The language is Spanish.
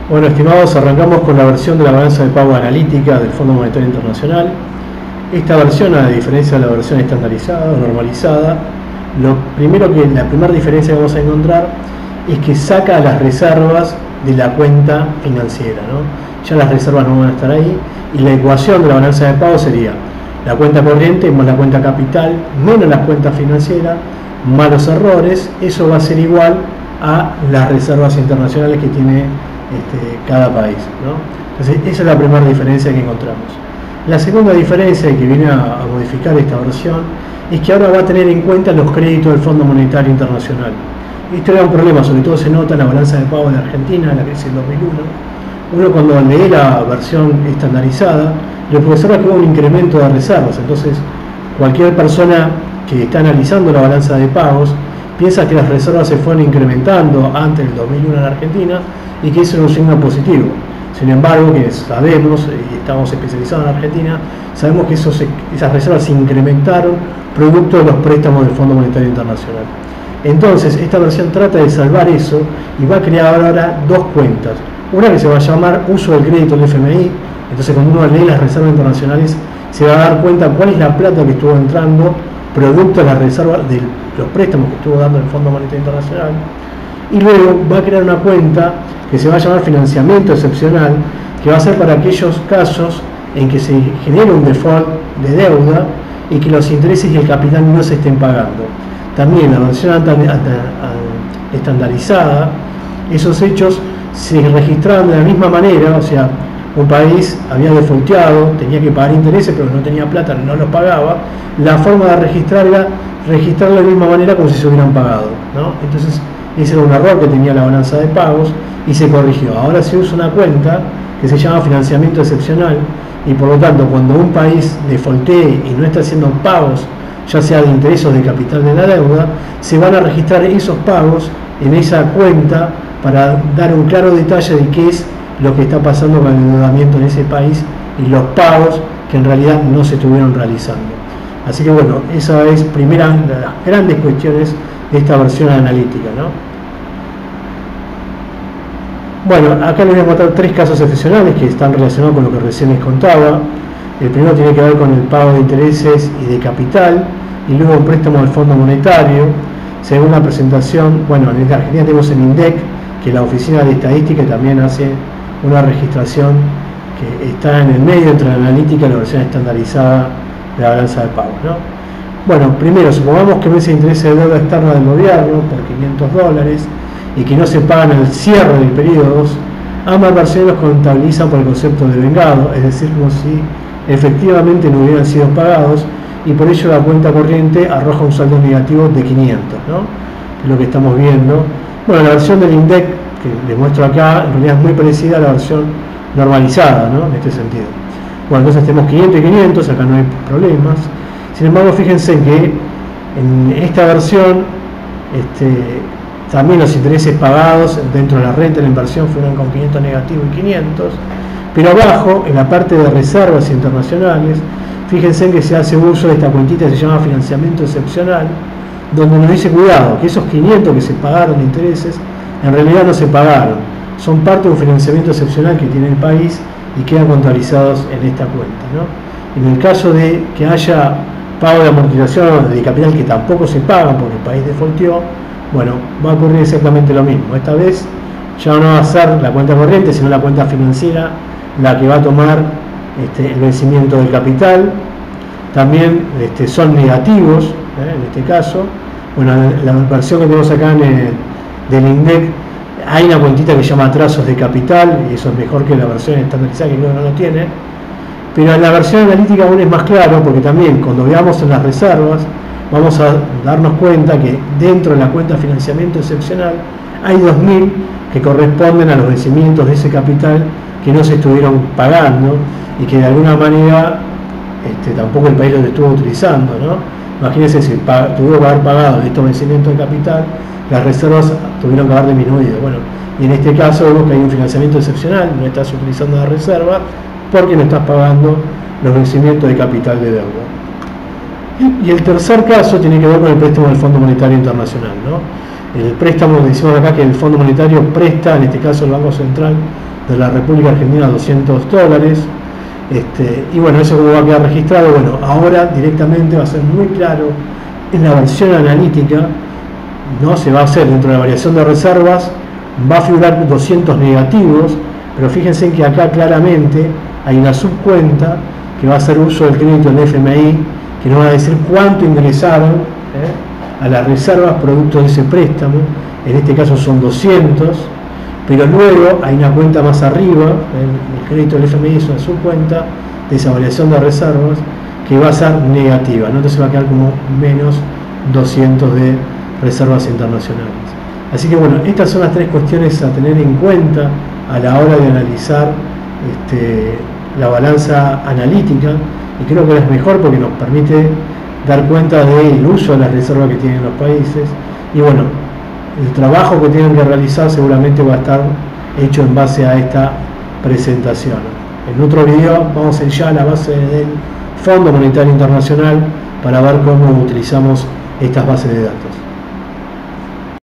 Bueno, estimados, arrancamos con la versión de la balanza de pago analítica del Fondo Monetario Internacional. Esta versión, a diferencia de la versión estandarizada o normalizada, la primera diferencia que vamos a encontrar es que saca las reservas de la cuenta financiera, ¿no? Ya las reservas no van a estar ahí y la ecuación de la balanza de pago sería la cuenta corriente más la cuenta capital menos las cuentas financieras más los errores. Eso va a ser igual a las reservas internacionales que tiene cada país, ¿no? Entonces esa es la primera diferencia que encontramos. La segunda diferencia que viene a modificar esta versión es que ahora va a tener en cuenta los créditos del Fondo Monetario Internacional. Esto era un problema, sobre todo se nota en la balanza de pago de Argentina, en la crisis del 2001. Uno cuando lee la versión estandarizada, le observa que hubo un incremento de reservas. Entonces cualquier persona que está analizando la balanza de pagos piensa que las reservas se fueron incrementando antes del 2001 en Argentina y que eso era un signo positivo. Sin embargo, que sabemos, y estamos especializados en Argentina, sabemos que esas reservas se incrementaron producto de los préstamos del Fondo Monetario Internacional. Entonces, esta versión trata de salvar eso y va a crear ahora dos cuentas. Una que se va a llamar uso del crédito del FMI. Entonces, cuando uno lee las reservas internacionales, se va a dar cuenta cuál es la plata que estuvo entrando producto de las reservas de los préstamos que estuvo dando el Fondo Monetario Internacional. Y luego va a crear una cuenta que se va a llamar financiamiento excepcional, que va a ser para aquellos casos en que se genera un default de deuda y que los intereses y el capital no se estén pagando. También la versión estandarizada, esos hechos se registraron de la misma manera, o sea, un país había defaulteado, tenía que pagar intereses, pero no tenía plata, no los pagaba. La forma de registrar era registrarlo de la misma manera como si se hubieran pagado, ¿no? Entonces, ese era un error que tenía la balanza de pagos y se corrigió. Ahora se usa una cuenta que se llama financiamiento excepcional y por lo tanto cuando un país defaultee y no está haciendo pagos, ya sea de intereses o de capital de la deuda, se van a registrar esos pagos en esa cuenta para dar un claro detalle de qué es lo que está pasando con el endeudamiento en ese país y los pagos que en realidad no se estuvieron realizando. Así que bueno, esa es primera de las grandes cuestiones de esta versión analítica, ¿no? Bueno, acá les voy a mostrar tres casos excepcionales que están relacionados con lo que recién les contaba. El primero tiene que ver con el pago de intereses y de capital, y luego un préstamo del Fondo Monetario. Según la presentación, bueno, en Argentina tenemos el INDEC, que es la Oficina de Estadística, y también hace una registración que está en el medio entre la analítica y la versión estandarizada de la balanza de pagos, ¿no? Bueno, primero, supongamos que ese interés de deuda externa del gobierno por $500 y que no se pagan al cierre del periodo 2, ambas versiones los contabilizan por el concepto de vengado, es decir, como si efectivamente no hubieran sido pagados, y por ello la cuenta corriente arroja un saldo negativo de 500, ¿no? Que es lo que estamos viendo. Bueno, la versión del INDEC que les muestro acá en realidad es muy parecida a la versión normalizada, ¿no? En este sentido. Bueno, entonces tenemos 500 y 500, acá no hay problemas. Sin embargo, fíjense que en esta versión también los intereses pagados dentro de la renta de la inversión fueron con 500 negativo y 500, pero abajo, en la parte de reservas internacionales, fíjense que se hace uso de esta cuentita que se llama financiamiento excepcional, donde nos dice, cuidado, que esos 500 que se pagaron de intereses, en realidad no se pagaron, son parte de un financiamiento excepcional que tiene el país y quedan contabilizados en esta cuenta, ¿no? En el caso de que haya pago de amortización de capital que tampoco se pagan porque el país defaulteó, bueno, va a ocurrir exactamente lo mismo. Esta vez ya no va a ser la cuenta corriente, sino la cuenta financiera la que va a tomar el vencimiento del capital. También son negativos, en este caso. Bueno, la versión que tenemos acá del INDEC, hay una cuentita que se llama atrasos de capital, y eso es mejor que la versión estandarizada, que no lo tiene. Pero en la versión analítica aún es más claro, porque también cuando veamos en las reservas, vamos a darnos cuenta que dentro de la cuenta de financiamiento excepcional hay 2.000 que corresponden a los vencimientos de ese capital que no se estuvieron pagando y que de alguna manera tampoco el país los estuvo utilizando, ¿no? Imagínense si tuvo que haber pagado estos vencimientos de capital, las reservas tuvieron que haber disminuido. Bueno, y en este caso vemos que hay un financiamiento excepcional, no estás utilizando la reserva porque no estás pagando los vencimientos de capital de deuda. Y el tercer caso tiene que ver con el préstamo del Fondo Monetario Internacional, ¿no? El préstamo, decimos acá que el Fondo Monetario presta, en este caso el Banco Central, de la República Argentina $200. Y bueno, eso como va a quedar registrado, bueno, ahora directamente va a ser muy claro en la versión analítica, no se va a hacer dentro de la variación de reservas, va a figurar 200 negativos, pero fíjense que acá claramente hay una subcuenta que va a hacer uso del crédito en FMI, que nos va a decir cuánto ingresaron a las reservas producto de ese préstamo. En este caso son 200, pero luego hay una cuenta más arriba, el crédito del FMI es una subcuenta de esa variación de reservas que va a ser negativa, ¿no? Entonces va a quedar como menos 200 de reservas internacionales. Así que bueno, estas son las tres cuestiones a tener en cuenta a la hora de analizar la balanza analítica, y creo que es mejor porque nos permite dar cuenta del uso de las reservas que tienen los países, y bueno, el trabajo que tienen que realizar seguramente va a estar hecho en base a esta presentación. En otro video vamos a ir ya a la base del Fondo Monetario Internacional para ver cómo utilizamos estas bases de datos.